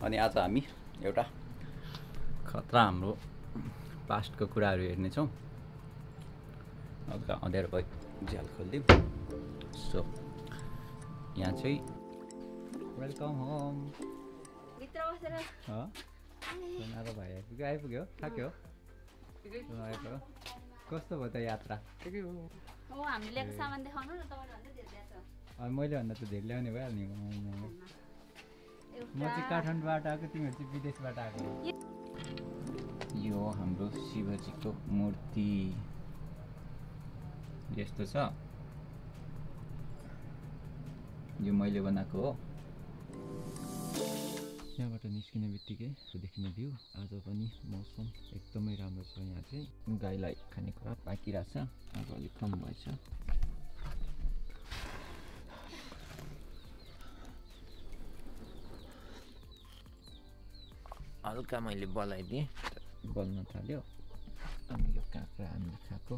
अनि आज हामी एउटा खतरा हाम्रो पास्टको कुराहरू हेर्नेछौँ। हल्का अँध्यारो भयो, झ्याल खोलिदिउँ। सो यहाँ चाहिँ वेलकम होम भित्र बसेर सुनाएर भाइ आइपुग्यो, थाक्यो आइपुग्यो। कस्तो भयो त यात्रा? ठिकै हो। हामीले ल्याएको सामान देखाउनु न, तपाईँले भन्दा धेरै ल्याएको छ। मैले भन्दा त धेरै ल्याउने भइहाल्ने। म चाहिँ काठमाडौँबाट आएको, तिमीहरू चाहिँ विदेशबाट आएको। यो हाम्रो शिवजीको मूर्ति यस्तो छ। यो मैले बनाएको हो। यहाँबाट निस्किने बित्तिकै देखिने भ्यू। आज पनि मौसम एकदमै राम्रो छ। यहाँ चाहिँ गाईलाई खानेकुरा पाकिरहेछ। आज अलिक कम भएछ। हल्का मैले बलाइदिएँ, बल्न थाल्यो। अनि यो काँक्रा हामीले खाएको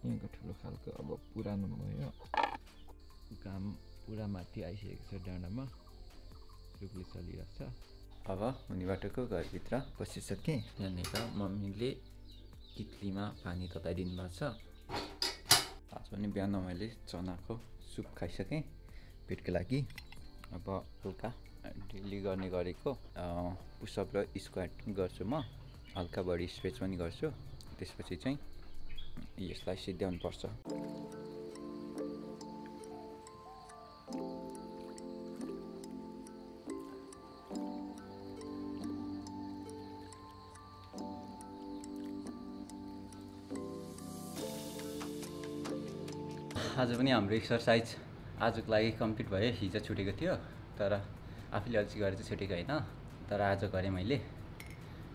यहाँको ठुलो खालको अब पुरानो भयो। घाम पुरा माथि आइसकेको छ डाँडामा, रुखले चलिरहेको छ। अब हुने बाटोको घरभित्र पसिसकेँ। यहाँनिर मम्मीले कित्लीमा पानी तताइदिनु भएको छ। आज पनि बिहान मैले चनाको सुप खाइसकेँ पेटको लागि। अब हल्का डेली गर्ने गरेको पुसअप र स्क्वाट गर्छु म। हल्का बडी स्ट्रेच पनि गर्छु। त्यसपछि चाहिँ यसलाई सिद्ध्याउनु पर्छ। आज पनि हाम्रो एक्सर्साइज आजको लागि कम्प्लिट भयो। हिजो छुटेको थियो, तर आफूले अल्छी गरेर चाहिँ छुटेको होइन। तर आज गरेँ मैले।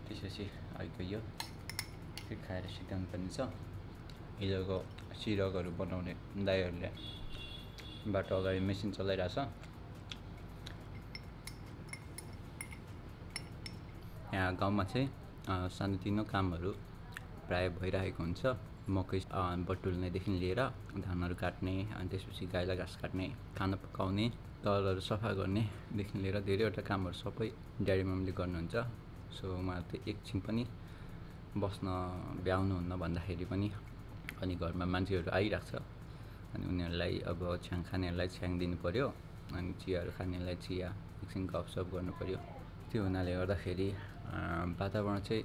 त्यसपछि अहिले यो फेरि खाएर सिद्ध्याउनु पर्ने छ। हिजोको सिरकहरू बनाउने दाइहरूले बाटो अगाडि मेसिन चलाइरहेछ। यहाँ गाउँमा चाहिँ सानोतिनो कामहरू प्रायः भइरहेको हुन्छ। मकै बटुल्नेदेखि लिएर धानहरू काट्ने, अनि त्यसपछि गाईलाई घाँस काट्ने, खाना पकाउने, तलहरू सफा गर्नेदेखि लिएर धेरैवटा कामहरू सबै ड्याडी मम्मीले गर्नुहुन्छ। सो उहाँहरू त एकछिन पनि बस्न भ्याउनुहुन्न भन्दाखेरि पनि अनि घरमा मान्छेहरू आइरहेको छ। अनि उनीहरूलाई अब छ्याङ खानेहरूलाई छ्याङ दिनु पऱ्यो, अनि चियाहरू खानेलाई चिया, एकछिन गफसफ गर्नु पऱ्यो। त्यो हुनाले गर्दाखेरि वातावरण चाहिँ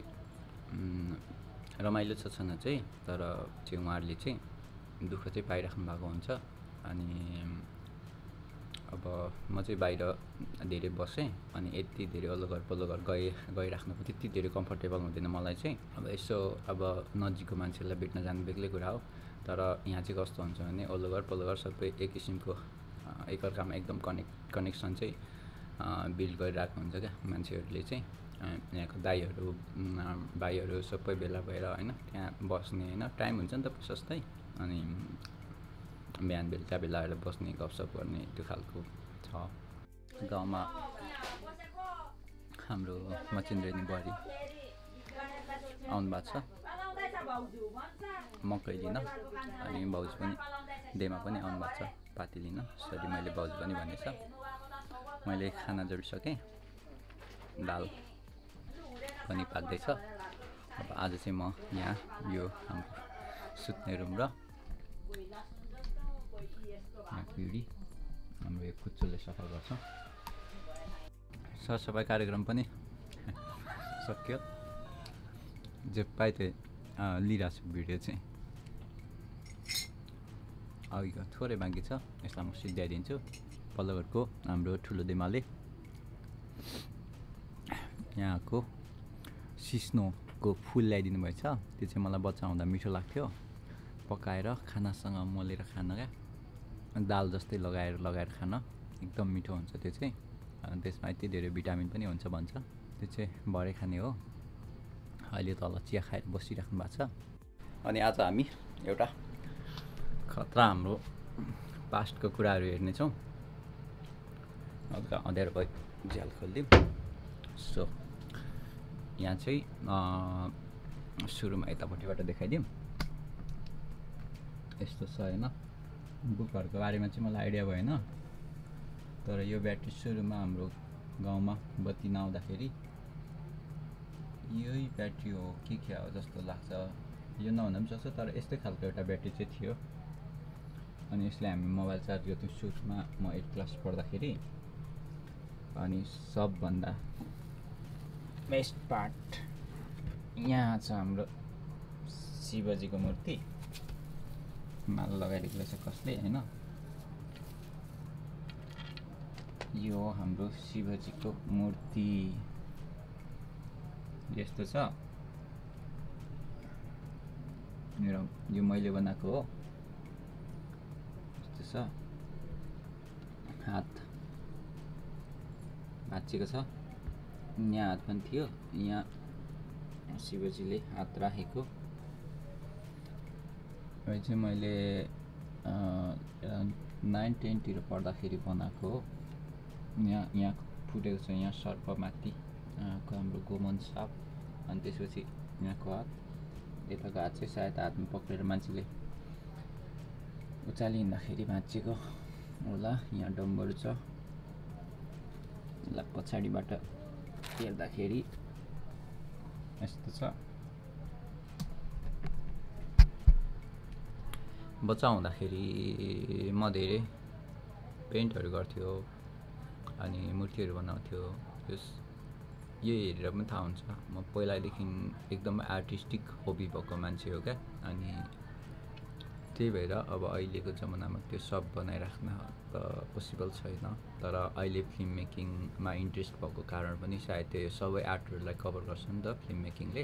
रमाइलो छ छन चाहिँ। तर चाहिँ उहाँहरूले चाहिँ दुःख चाहिँ पाइराख्नु भएको हुन्छ। अनि अब म चाहिँ बाहिर धेरै बसेँ, अनि यति धेरै वल्लो घर पल्लो घर गइराख्नुको त्यति धेरै कम्फर्टेबल हुँदैन मलाई चाहिँ। अब यसो अब नजिकको मान्छेलाई भेट्न जानु बेग्लै कुरा हो। तर यहाँ चाहिँ कस्तो हुन्छ भने वल्लो घर पल्लो घर सबै एक किसिमको एकअर्कामा एकदम कनेक्सन चाहिँ बिल्ड गरिरहेको हुन्छ क्या मान्छेहरूले चाहिँ। यहाँको दाइहरू भाइहरू सबै भेला भएर होइन त्यहाँ बस्ने होइन, टाइम हुन्छ नि त प्रशस्तै। अनि बिहान बेलुका भेलाएर बस्ने, गफसफ गर्ने, त्यो खालको छ। गाउँमा हाम्रो मचिन्द्रेनी बुहारी आउनु भएको छ मकै लिन। अनि भाउजू पनि देमा पनि आउनु भएको छ पाती लिन। सरी, मैले भाउजू पनि भनेछ। मैले खाना जोडिसकेँ, दाल पनि पाक्दैछ। अब आज चाहिँ म यहाँ यो हाम्रो सुत्ने रुम र पिँढी हाम्रो यो कुच्चोले सफा गर्छौँ। सरसफाइ कार्यक्रम पनि सक्यो। जे पाएँ त्यही लिइरहेको छु भिडियो चाहिँ। अघिको थोरै बाँकी छ, यसलाई म सिद्ध्याइदिन्छु। पल्लो घरको हाम्रो ठुलो देमाले यहाँको सिस्नोको फुल ल्याइदिनु भएछ। त्यो चाहिँ मलाई बच्चा हुँदा मिठो लाग्थ्यो। पकाएर खानासँग मोलेर खान क्या, दाल जस्तै लगाएर खान एकदम मिठो हुन्छ त्यो चाहिँ। त्यसमा यति धेरै भिटामिन पनि हुन्छ भन्छ। त्यो चाहिँ भरे खाने हो। अहिले तल चिया खाएर बसिराख्नु भएको छ। अनि आज हामी एउटा खतरा हाम्रो पास्टको कुराहरू हेर्नेछौँ। हल्का अँध्यारो भयो, झ्याल खोलिदिउँ। सो यहाँ चाहिँ सुरुमा यतापट्टिबाट देखाइदिउँ। यस्तो छ होइन। बुकहरूको बारेमा चाहिँ मलाई आइडिया भएन, तर यो ब्याट्री सुरुमा हाम्रो गाउँमा बत्ती नआउँदाखेरि यही ब्याट्री हो के हो जस्तो लाग्छ। यो नहुँदा पनि सक्छ, तर यस्तै खालको एउटा ब्याट्री चाहिँ थियो। अनि यसलाई हामी मोबाइल चार्ज गर्थ्यौँ सुरुमा म 8 क्लास पढ्दाखेरि। अनि सबभन्दा बेस्ट पार्ट यहाँ छ हाम्रो शिवजीको मूर्ति। माला लगाइदिएको रहेछ कसले होइन। यो हो हाम्रो शिवजीको मूर्ति, यस्तो छ। यो मैले बनाएको हो, यस्तो छ। हात भाँचिएको छ, यहाँ हात पनि थियो, यहाँ शिवजीले हात राखेको। यो चाहिँ मैले 9-10 तिर पढ्दाखेरि बनाएको हो। यहाँ फुटेको छ, यहाँ सर्पमाथि हाम्रो गोमन साप। अनि त्यसपछि यहाँको हात, यताको हात चाहिँ सायद हातमा पक्रेर मान्छेले उचाली हिँड्दाखेरि भाँचिएको होला। यहाँ डम्बरू छ, यसलाई पछाडिबाट हेर्दाखेरि यस्तो छ। बच्चा हुँदाखेरि म धेरै पेन्टहरू गर्थ्यो अनि मूर्तिहरू बनाउँथ्यो। यो हेरेर पनि थाहा हुन्छ म पहिलादेखि एकदमै आर्टिस्टिक हबी भएको मान्छे हो क्या। अनि त्यही भएर अब अहिलेको जमानामा त्यो सब बनाइराख्न त पोसिबल छैन। तर अहिले फिल्म मेकिङमा इन्ट्रेस्ट भएको कारण पनि सायद त्यो सबै आर्टहरूलाई कभर गर्छ नि त फिल्म मेकिङले।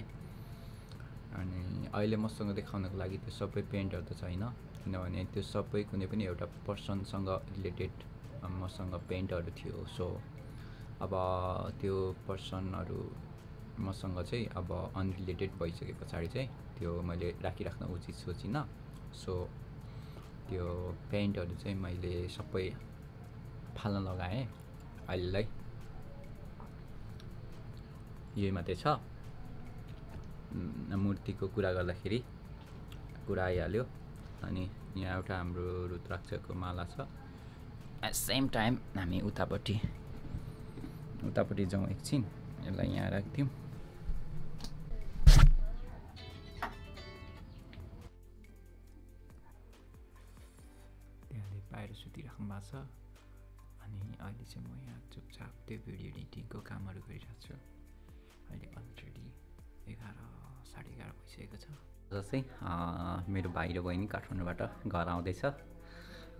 अनि अहिले मसँग देखाउनको लागि त्यो सबै पेन्टहरू त छैन, किनभने त्यो सबै कुनै पनि एउटा पर्सनसँग रिलेटेड मसँग पेन्टहरू थियो। सो अब त्यो पर्सनहरू मसँग चाहिँ अब अनरिलेटेड भइसके पछाडि चाहिँ त्यो मैले राखिराख्न उचित सोचिनँ। सो त्यो पेन्टहरू चाहिँ मैले सबै फाल्न लगाएँ। अहिलेलाई यही मात्रै छ। मूर्तिको कुरा गर्दाखेरि कुरा आइहाल्यो। अनि यहाँ एउटा हाम्रो रुद्राक्षको माला छ। एट सेम टाइम हामी उतापट्टि जाउँ एकछिन, यसलाई यहाँ राख्दिउँ। त्यहाँले बाहिर सुतिराख्नु भएको छ। अनि अहिले चाहिँ म यहाँ चुपचाप त्यो भिडियो एडिटिङको कामहरू गरिरहेको छु। अहिले अलरेडी 11:30 भइसकेको छ। जस्तै मेरो भाइ र बहिनी काठमाडौँबाट घर आउँदैछ।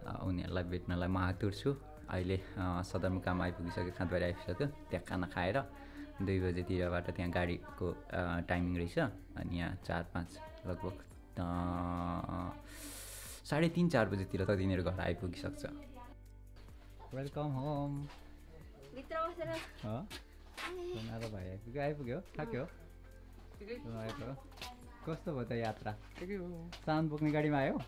उनीहरूलाई भेट्नलाई म आतुर छु। अहिले सदरमुकाम आइपुगिसक्यो, खाँदबारी आइपुगिसक्यो। त्यहाँ खाना खाएर 2 बजेतिरबाट त्यहाँ गाडीको टाइमिङ रहेछ। अनि यहाँ 4-5 लगभग 3:30-4 बजेतिर त तिनीहरू घर आइपुगिसक्छ। Welcome home. भित्र बसेर सोनारो भाइ आइपुग्यो थाक्यो कस्तो भयो त यात्रा? सामान बोक्ने गाडीमा आयो?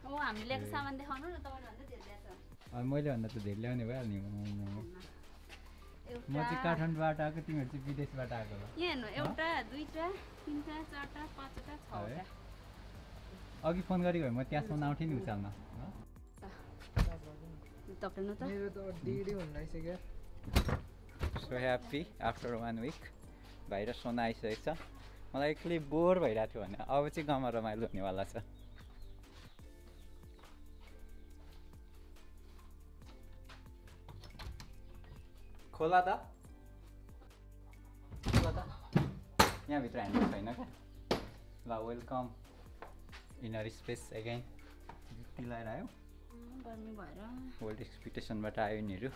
हामीले ल्याएको सामान देखाउनु न, तपाईले भन्दा धेरै ल्याएको छ। मैले भन्दा त धेरै ल्याउने भइहाल्यो नि। म चाहिँ काठमाडौँबाट आएको, तिमीहरू चाहिँ विदेशबाट आएको हो। यहाँ हेर्नु, एउटा, दुईटा, तीनटा, चारटा, पाँचवटा, छवटा। अघि फोन गरेको भए म त्यहाँसम्म आउँथेँ नि उचाल्न। तक्रिनु त मेरो त डेढी हुन आइसक्यो। सो ह्याप्पी आफ्टर 1 विक भाइ र सोना आइसकेको छ। मलाई एक्चुअली बोर भइरहेको थियो भने अब चाहिँ गाउँमा रमाइलो हुनेवाला छ। खोला त यहाँभित्र हान्नु छैन क्या। ल वेलकम इनर स्पेस एगेन। जुत्ती लगाएर आयो, गर्मी भएर वर्ल्ड एक्सपेक्टेसनबाट आयो यिनीहरू।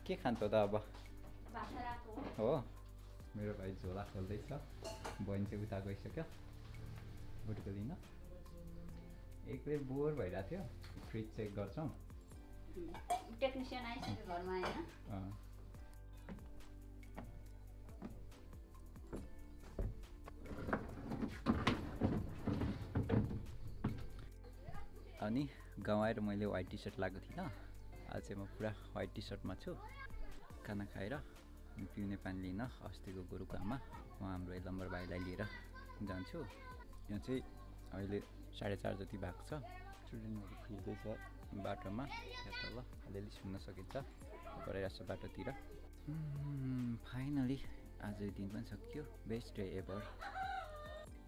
के खान्छ त अब? हो मेरो भाइ झोला खोल्दैछ, बहिनी चाहिँ उता गइसक्यो बुटको लिन। एक्लै बोर भइरहेको थियो, फ्रिज चेक गर्छौँ। टेक्निसियन आइसक्यो घरमा हैन। अनि गाउँ आएर मैले व्हाइट टी सर्ट लगाएको थिइनँ। आज चाहिँ म पुरा व्हाइट टी सर्टमा छु। खाना खाएर पिउने पानी लिन अस्तिको गोरुको आमा म हाम्रो एलम्बर भाइलाई लिएर जान्छु। यहाँ चाहिँ अहिले 4:30 जति भएको छ। स्टुडेन्टहरू खेल्दैछ बाटोमा, यहाँ तल अलिअलि सुन्न सकिन्छ। कराइरहेको छ बाटोतिर। फाइनली आज दिन पनि सकियो। Best day ever.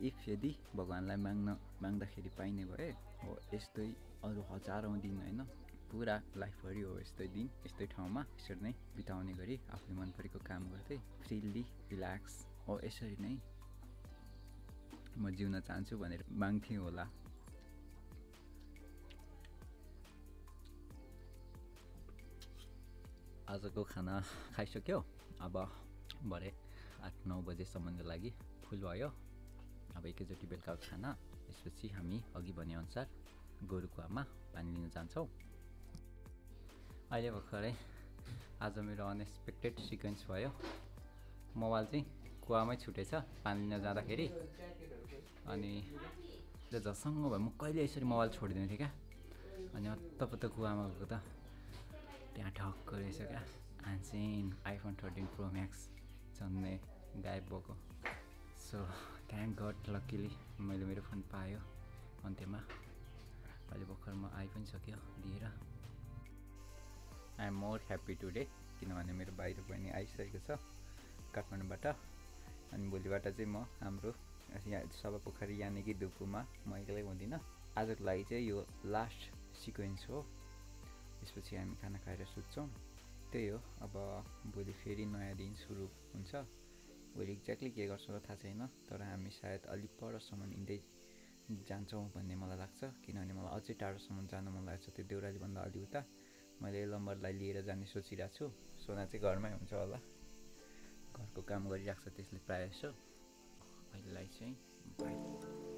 इफ यदि भगवान्लाई माग्दाखेरि पाइने भए हो यस्तै अरू हजारौँ दिन होइन, पुरा लाइफभरि हो यस्तै दिन यस्तै ठाउँमा यसरी नै बिताउने गरी आफूले मन परेको काम गर्दै फ्रिली रिल्याक्स हो यसरी नै म जिउन चाहन्छु भनेर माग्थेँ होला। आजको खाना खाइसक्यो। अब भरे 8-9 बजेसम्मको लागि फुल भयो। अब एकैचोटि बेलुकाको खाना, त्यसपछि हामी अघि भनेअनुसार गोरुकुवामा पानी लिन जान्छौँ। अहिले भर्खरै आज मेरो अनएक्सपेक्टेड सिक्वेन्स भयो। मोबाइल चाहिँ कुवामै छुटेछ पानी लिन जाँदाखेरि। अनि झसङ्ग भयो, म कहिले यसरी मोबाइल छोडिदिने थिएँ क्या। अनि हत्तपत्त कुवामा गएको त त्यहाँ ठक्क रहेछ क्या एन्सिन आइफोन 13 प्रो म्याक्स झन्नै गायब भएको। सो थ्याङ्क गड लक्किली मैले मेरो फोन पायो अन्त्यमा। अहिले भर्खर म आइ पनि सक्यो दिएर। I am more happy today किनभने मेरो बाहिर बहिनी आइसकेको छ काठमाडौँबाट। अनि भोलिबाट चाहिँ म हाम्रो यहाँ सभापोखरी यानि कि दुकुमा म एक्लै हुँदिनँ। आजको लागि चाहिँ यो लास्ट सिक्वेन्स हो। त्यसपछि हामी खाना खाएर सुत्छौँ। त्यही हो, अब भोलि फेरि नयाँ दिन सुरु हुन्छ। भोलि एक्ज्याक्टली के गर्छौँ थाहा छैन, तर हामी सायद अलिक परसम्म हिँड्दै जान्छौँ भन्ने मलाई लाग्छ। किनभने मलाई अझै टाढोसम्म जानु मन लागेको छ, त्यो देउरालीभन्दा अलि उता। मैले लम्बरलाई लिएर जाने सोचिरहेको छु। सोना चाहिँ घरमै हुन्छ होला, घरको काम गरिरहेको छ त्यसले प्रायः जसो। अहिलेलाई चाहिँ बाई।